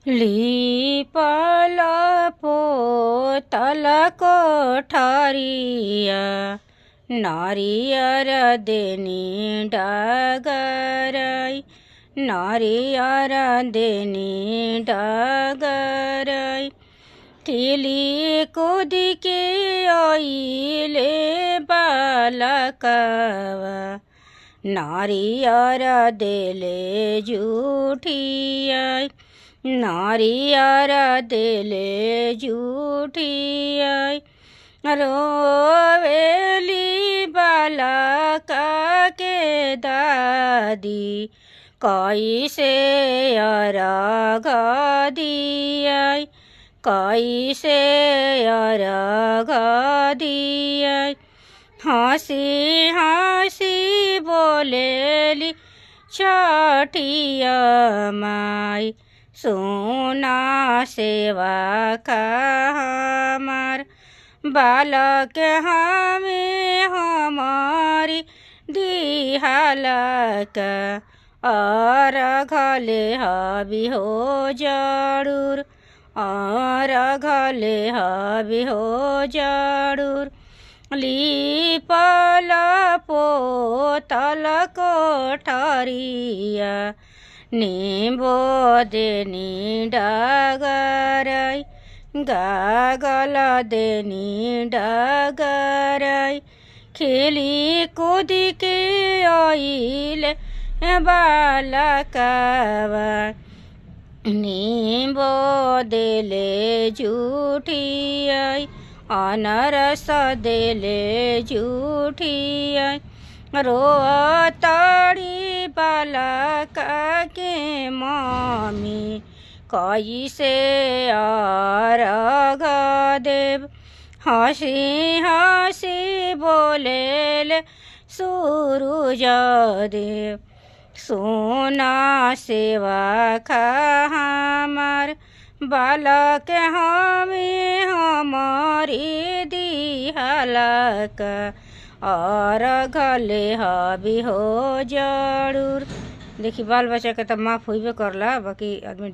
लीपल पोतल कोठरिया नारियर देनी डगरई नारियर देनी डगरई तिली कूद के आइले बालकवा नारियर देले जूठिया नारियर देले जूठिया रोवेली बालक के दादी कैसे अर्घ दिया कैसे अर्घ दिया हंसी हंसी बोलेली छठिया माई सोना सेवा का हमार बालक हमें हमारी दिहालक और घले हबी हो जरूर और घले हबी हो जरूर लीपल पोतल कोठरिया नींबो देनी डगरई गागल देनी डगरई खेली कूद के आइले बालकवा नींबो देले जूठिया अनरस देले जूठिया रोतड़ी बालक के मामी कैसे अर्घ देव हंसी हंसी बोलेले सूरज देव सोना सेवा खा हमार बालक हमें हमारी दिहालक और घले हबी हो जरूर। देखी बाल बच्चा के तो माफ होइबे करला बाकी आदमी